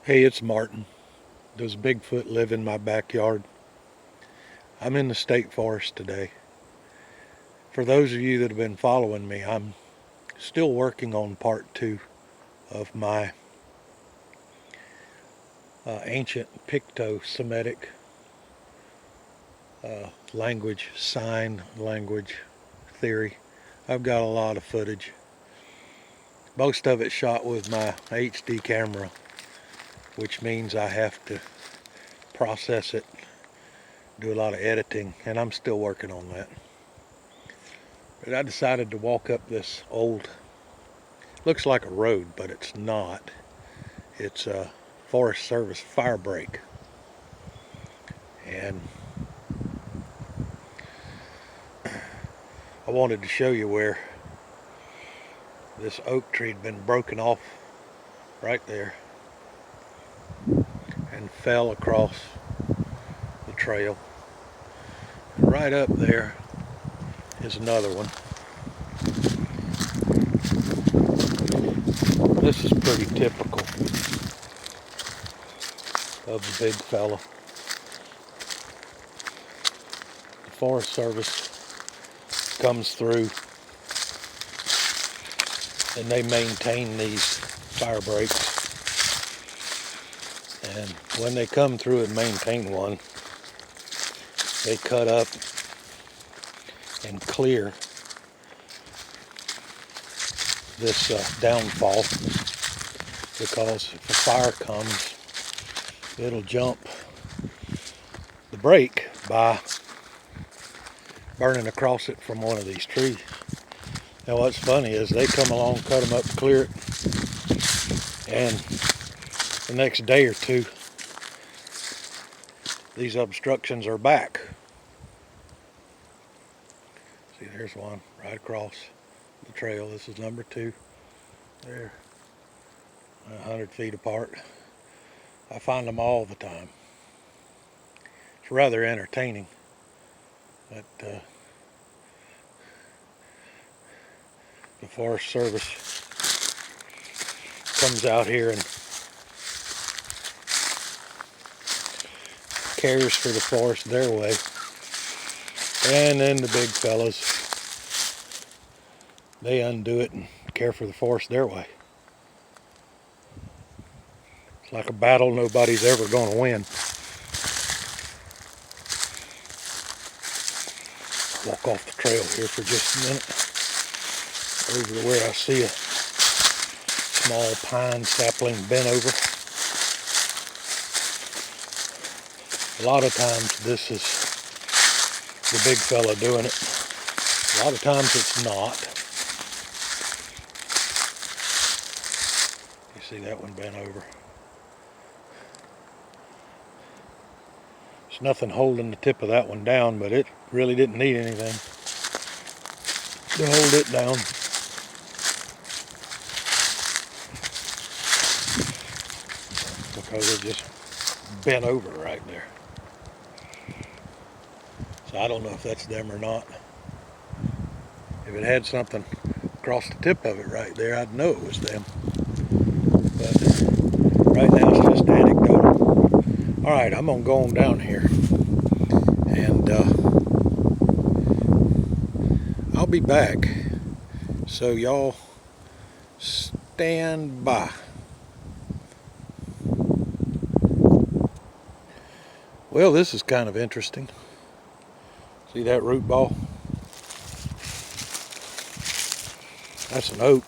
Hey, it's Martin. Does Bigfoot live in my backyard? I'm in the state forest today. For those of you that have been following me, I'm still working on part 2 of my ancient Picto-Semitic sign language theory. I've got a lot of footage. Most of it shot with my HD camera, which means I have to process it, do a lot of editing, and I'm still working on that. But I decided to walk up this old, looks like a road, but it's not. It's a Forest Service fire break. And I wanted to show you where this oak tree had been broken off right there and fell across the trail. Right up there is another one. This is pretty typical of the big fella. The Forest Service comes through and they maintain these fire breaks. And when they come through and maintain one, they cut up and clear this downfall, because if a fire comes, it'll jump the break by burning across it from one of these trees. Now what's funny is they come along, cut them up, clear it, and the next day or two these obstructions are back. See, there's one right across the trail. This is number 2. They're 100 feet apart. I find them all the time. It's rather entertaining. But the Forest Service comes out here and cares for the forest their way. And then the big fellas, they undo it and care for the forest their way. It's like a battle nobody's ever going to win. Walk off the trail here for just a minute. Over to where I see a small pine sapling bent over. A lot of times this is the big fella doing it. A lot of times it's not. You see that one bent over. There's nothing holding the tip of that one down, but it really didn't need anything to hold it down. Because it just bent over right there. So I don't know if that's them or not. If it had something across the tip of it right there, I'd know it was them. But right now it's just anecdotal. Alright, I'm going to go on down here. And I'll be back. So y'all stand by. Well, this is kind of interesting. See that root ball? That's an oak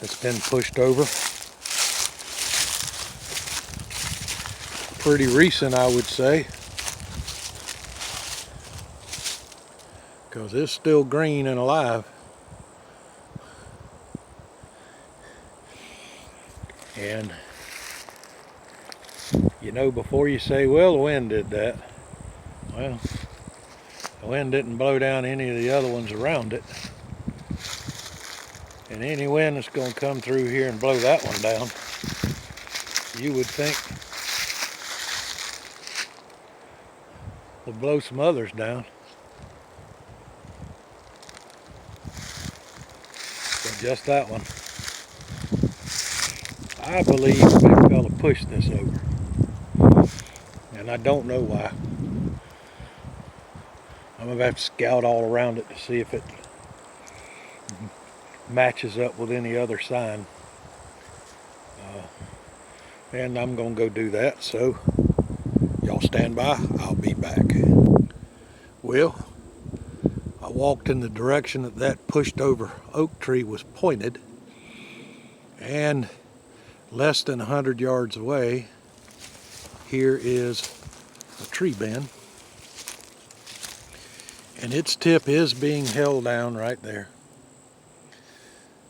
that's been pushed over. Pretty recent, I would say, because it's still green and alive. And you know, before you say, well, the wind did that, well, the wind didn't blow down any of the other ones around it. And any wind that's going to come through here and blow that one down, you would think will blow some others down. But just that one, I believe a big fella pushed this over, and I don't know why. I'm gonna have to scout all around it to see if it matches up with any other sign. And I'm gonna go do that, so y'all stand by, I'll be back. Well, I walked in the direction that pushed over oak tree was pointed, and less than 100 yards away, here is a tree bend, and its tip is being held down right there.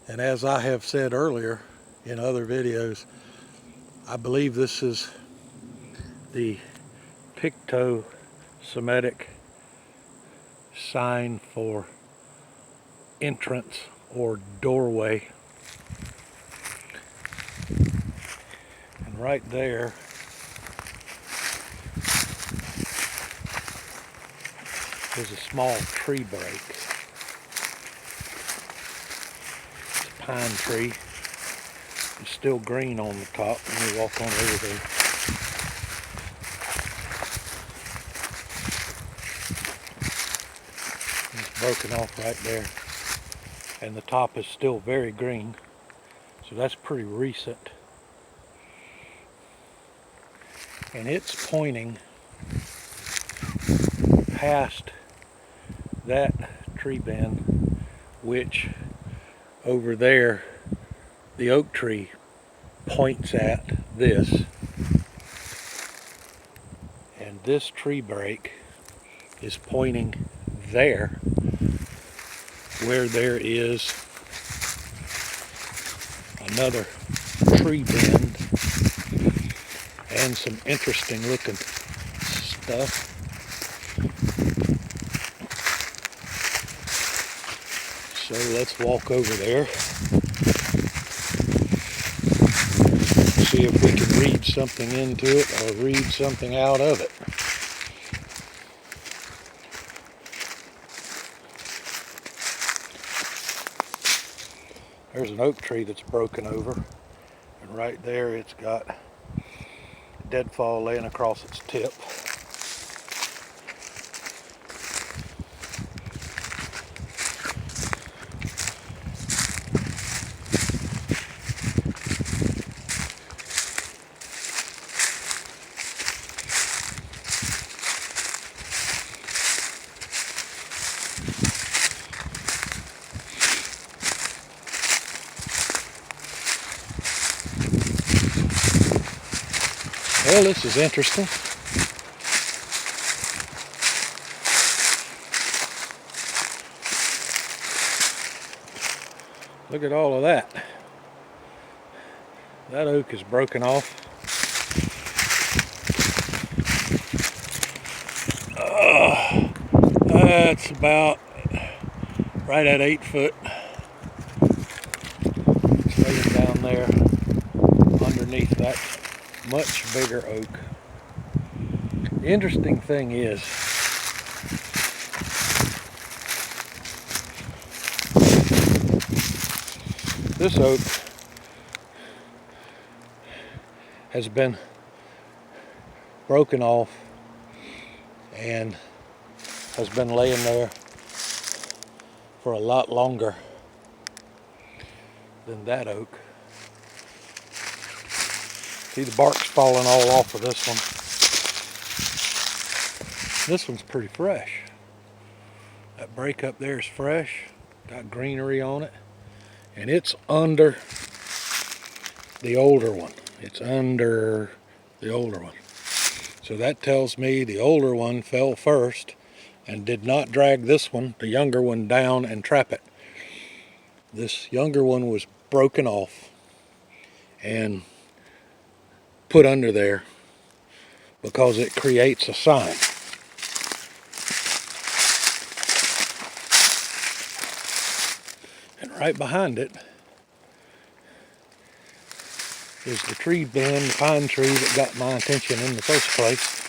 And as I have said earlier in other videos, I believe this is the Picto-Semitic sign for entrance or doorway. And right there is a small tree break. It's a pine tree. It's still green on the top. Let me walk on over there. It's broken off right there. And the top is still very green. So that's pretty recent. And it's pointing past that tree bend, which over there the oak tree points at this. And this tree break is pointing there, where there is another tree bend and some interesting looking stuff. So let's walk over there, see if we can read something into it or read something out of it. There's an oak tree that's broken over, and right there it's got deadfall laying across its tip. Well, this is interesting. Look at all of that. That oak is broken off. That's about right at 8 foot. It's laying down there underneath that much bigger oak. The interesting thing is, this oak has been broken off and has been laying there for a lot longer than that oak. See, the bark's falling all off of this one. This one's pretty fresh. That break up there is fresh, got greenery on it, and it's under the older one. It's under the older one. So that tells me the older one fell first and did not drag this one, the younger one, down and trap it. This younger one was broken off and put under there because it creates a sign. And right behind it is the tree bend, the pine tree that got my attention in the first place.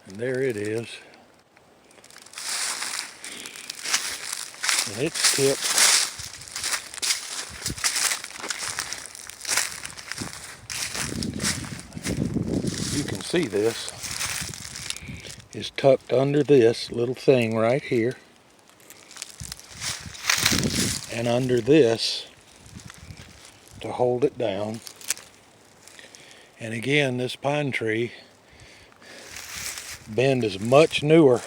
And there it is. And its tip see this, is tucked under this little thing right here. And under this to hold it down. And again, this pine tree bend is much newer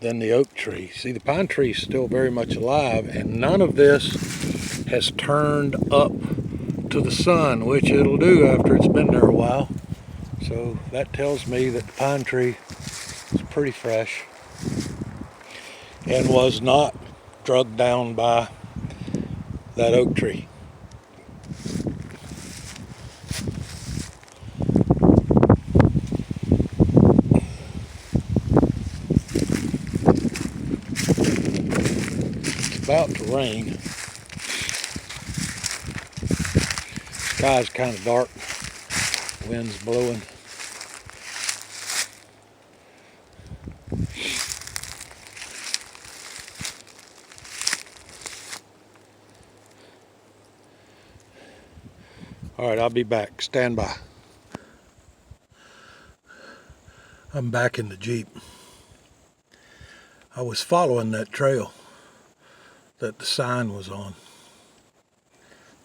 than the oak tree. See, the pine tree is still very much alive, and none of this has turned up to the sun, which it'll do after it's been there a while. So that tells me that the pine tree is pretty fresh and was not drugged down by that oak tree. It's about to rain. Sky's kind of dark. Wind's blowing. All right, I'll be back. Stand by. I'm back in the Jeep. I was following that trail that the sign was on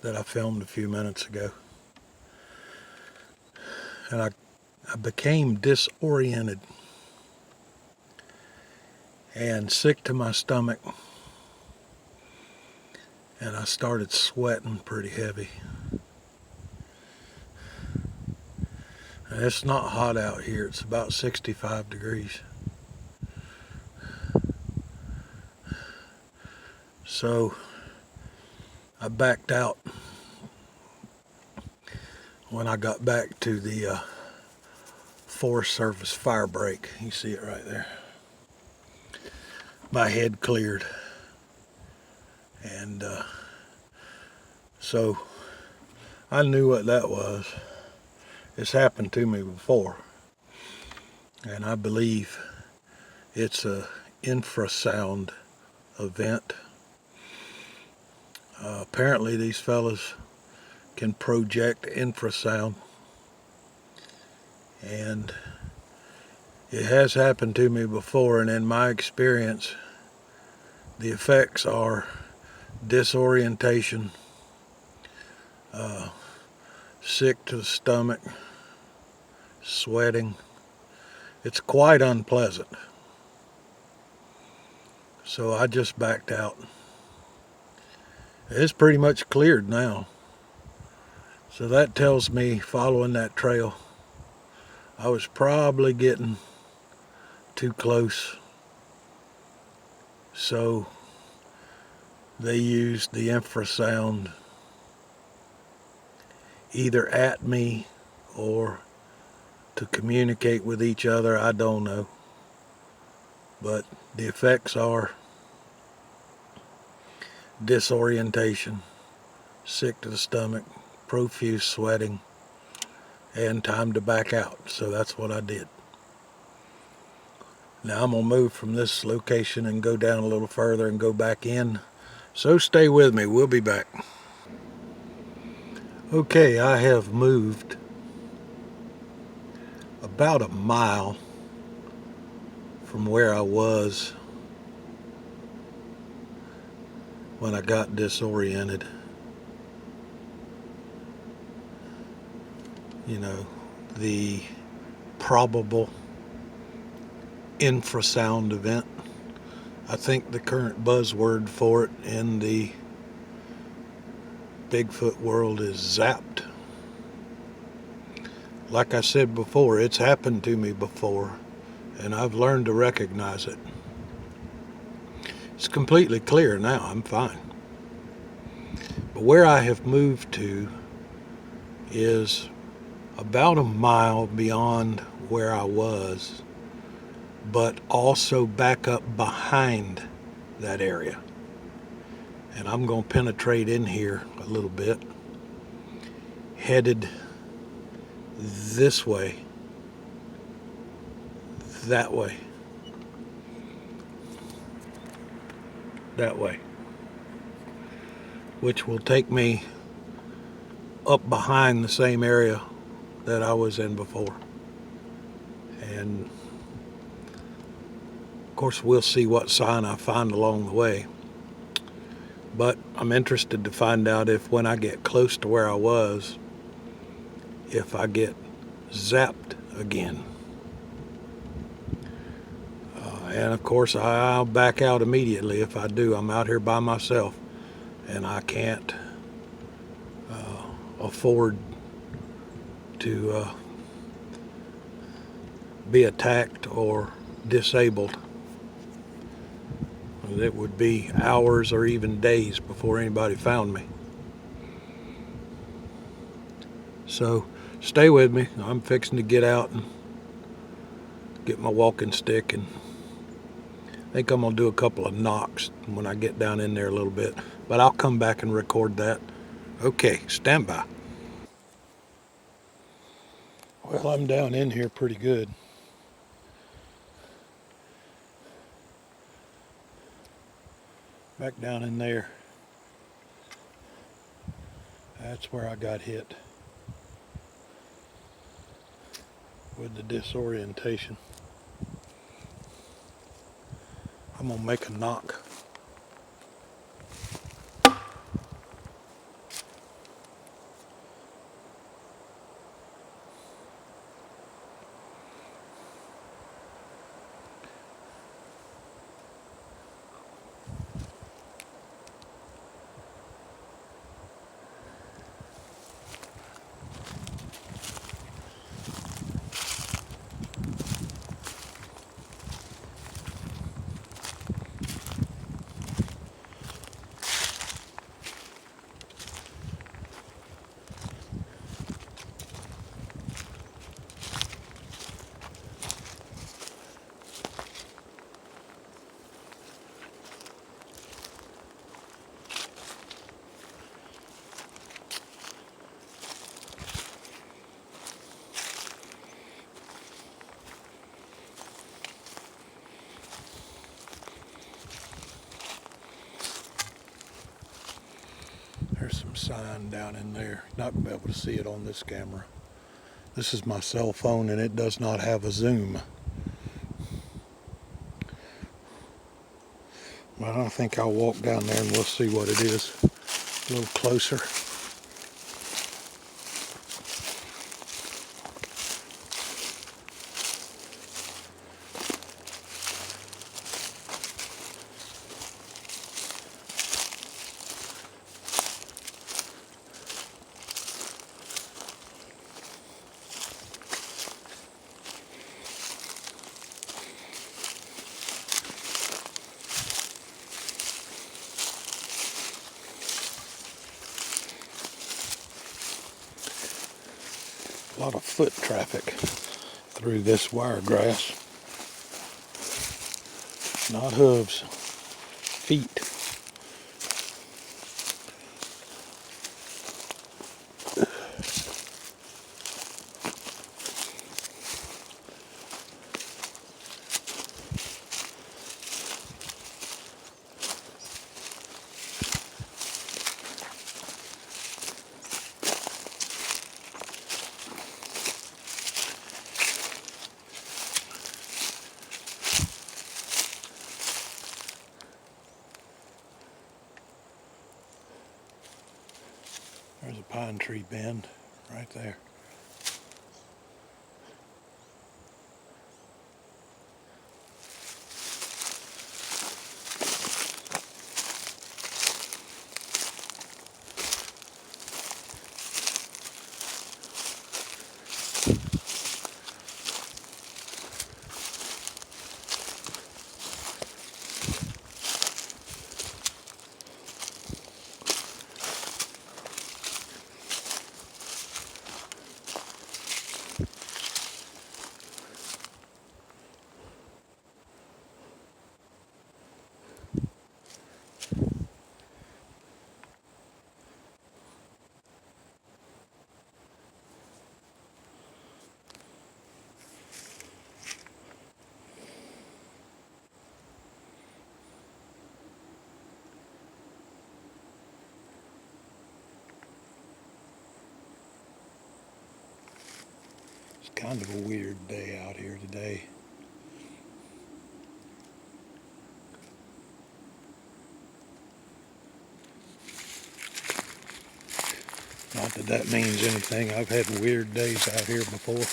that I filmed a few minutes ago. And I became disoriented and sick to my stomach. And I started sweating pretty heavy. And it's not hot out here. It's about 65 degrees. So I backed out when I got back to the Forest Service fire break. You see it right there. My head cleared. And so I knew what that was. It's happened to me before. And I believe it's a infrasound event. Apparently these fellas can project infrasound, and it has happened to me before, and in my experience the effects are disorientation, sick to the stomach, sweating. It's quite unpleasant. So I just backed out. It's pretty much cleared now. So that tells me, following that trail, I was probably getting too close. So they used the infrasound either at me or to communicate with each other. I don't know. But the effects are disorientation, sick to the stomach, profuse sweating, and time to back out. So that's what I did. Now I'm going to move from this location and go down a little further and go back in. So stay with me. We'll be back. Okay, I have moved about a mile from where I was when I got disoriented. You know, the probable infrasound event. I think the current buzzword for it in the Bigfoot world is zapped. Like I said before, it's happened to me before, and I've learned to recognize it. It's completely clear now. I'm fine. But where I have moved to is about a mile beyond where I was, but also back up behind that area. And I'm going to penetrate in here a little bit, headed this way, that way, that way, which will take me up behind the same area that I was in before. And of course, we'll see what sign I find along the way. But I'm interested to find out if when I get close to where I was, if I get zapped again. And of course, I'll back out immediately if I do. I'm out here by myself, and I can't afford to be attacked or disabled. It would be hours or even days before anybody found me. So stay with me. I'm fixing to get out and get my walking stick, and I think I'm going to do a couple of knocks when I get down in there a little bit. But I'll come back and record that. Okay, stand by. Well, I'm down in here pretty good. Back down in there. That's where I got hit with the disorientation. I'm gonna make a knock. There's some sign down in there. Not gonna be able to see it on this camera. This is my cell phone and it does not have a zoom. But I think I'll walk down there and we'll see what it is a little closer. A lot of foot traffic through this wiregrass. Not hooves, feet. There's a pine tree bend right there. Kind of a weird day out here today. Not that that means anything. I've had weird days out here before.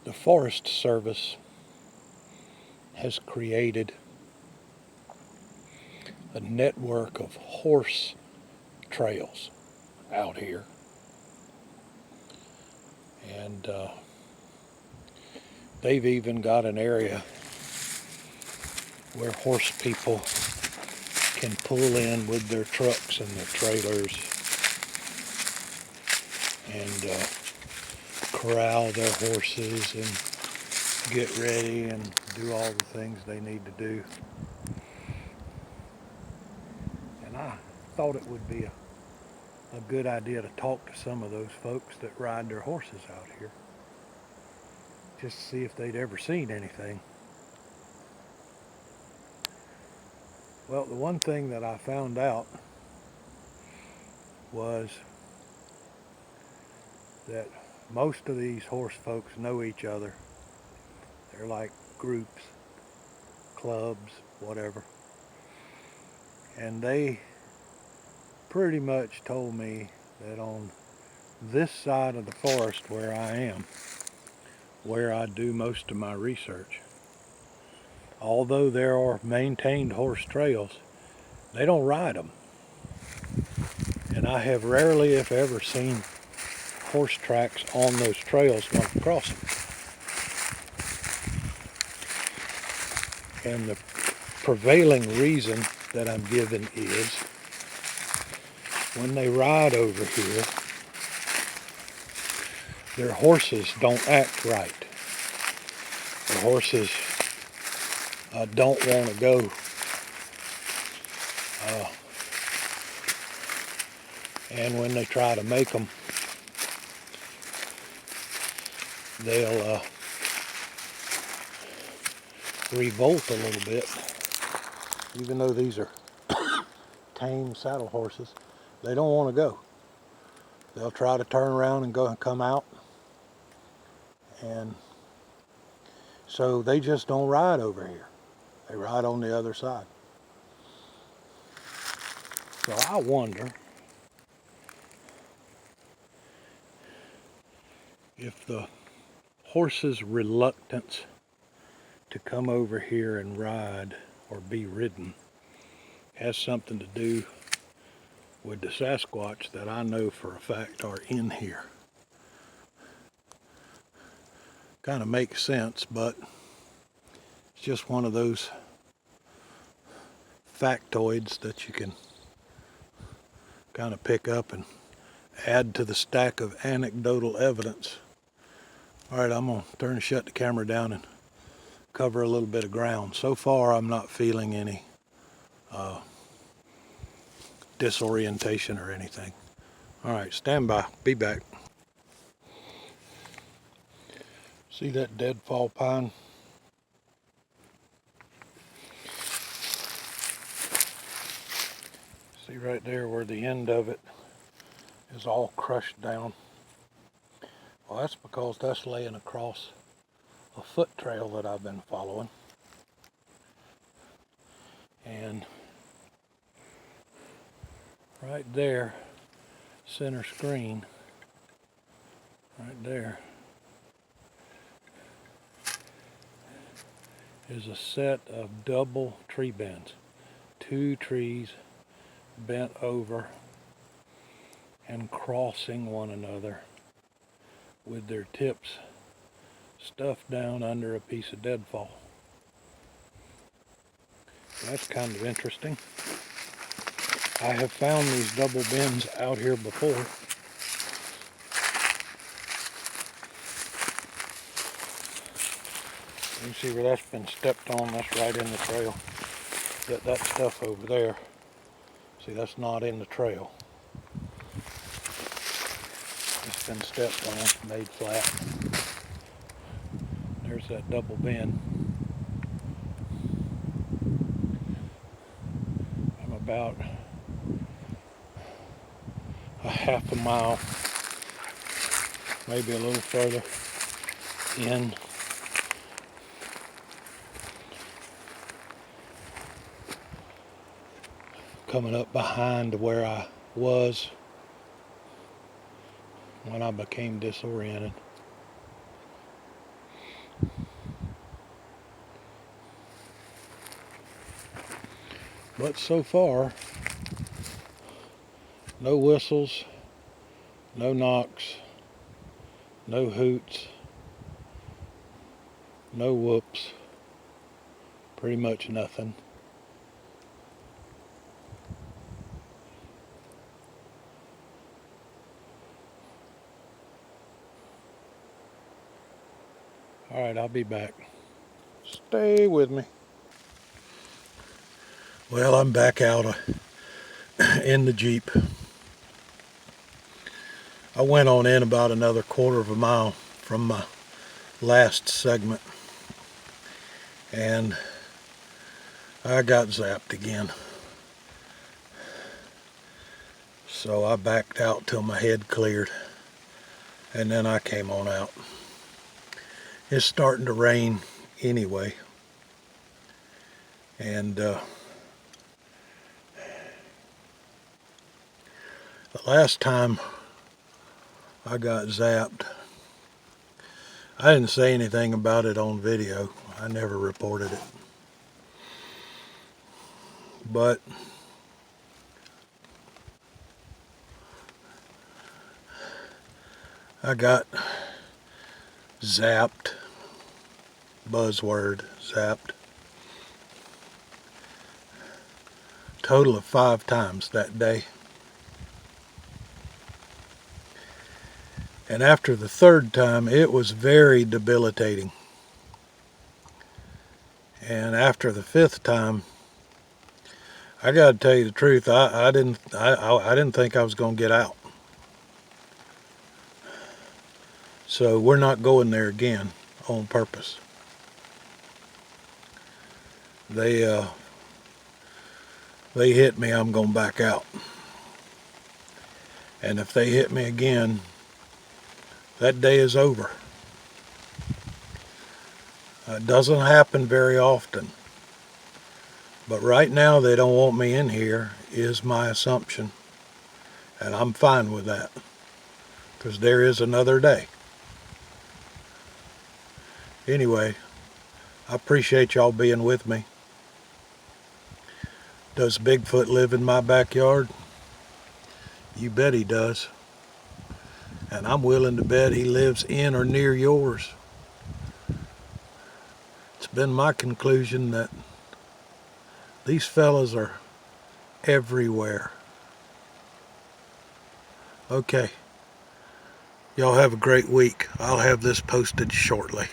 The Forest Service has created a network of horse trails out here. And they've even got an area where horse people can pull in with their trucks and their trailers and corral their horses and get ready and do all the things they need to do. And I thought it would be a good idea to talk to some of those folks that ride their horses out here, just to see if they'd ever seen anything. Well, the one thing that I found out was that most of these horse folks know each other. They're like groups, clubs, whatever. And they pretty much told me that on this side of the forest where I am, where I do most of my research, although there are maintained horse trails, they don't ride them. And I have rarely, if ever, seen horse tracks on those trails when I cross them. And the prevailing reason that I'm given is when they ride over here, their horses don't act right. The horses don't want to go. And when they try to make them, they'll revolt a little bit. Even though these are tame saddle horses, they don't want to go. They'll try to turn around and go and come out. And so they just don't ride over here. They ride on the other side. So I wonder if the horse's reluctance to come over here and ride or be ridden has something to do with the Sasquatch that I know for a fact are in here. Kind of makes sense, but it's just one of those factoids that you can kind of pick up and add to the stack of anecdotal evidence. All right, I'm going to shut the camera down and cover a little bit of ground. So far, I'm not feeling any disorientation or anything. All right, stand by. Be back. See that deadfall pine? See right there where the end of it is all crushed down? Well, that's because that's laying across a foot trail that I've been following. And right there, center screen, right there, is a set of double tree bends. 2 trees bent over and crossing one another with their tips stuffed down under a piece of deadfall. That's kind of interesting. I have found these double bends out here before. You see where that's been stepped on? That's right in the trail. That stuff over there, see, that's not in the trail. It's been stepped on, made flat. There's that double bend. I'm about a half a mile, maybe a little further in. Coming up behind where I was when I became disoriented. But so far, no whistles, no knocks, no hoots, no whoops, pretty much nothing. All right, I'll be back. Stay with me. Well, I'm back out in the Jeep. I went on in about another quarter of a mile from my last segment, and I got zapped again. So I backed out till my head cleared, and then I came on out. It's starting to rain anyway, and the last time I got zapped, I didn't say anything about it on video. I never reported it. But I got zapped, buzzword, zapped, total of 5 times that day. And after the 3rd time, it was very debilitating. And after the 5th time, I got to tell you the truth, I didn't think I was going to get out. So we're not going there again on purpose. They hit me, I'm going back out. And if they hit me again, that day is over. It doesn't happen very often. But right now they don't want me in here is my assumption. And I'm fine with that, because there is another day. Anyway, I appreciate y'all being with me. Does Bigfoot live in my backyard? You bet he does. And I'm willing to bet he lives in or near yours. It's been my conclusion that these fellas are everywhere. Okay. Y'all have a great week. I'll have this posted shortly.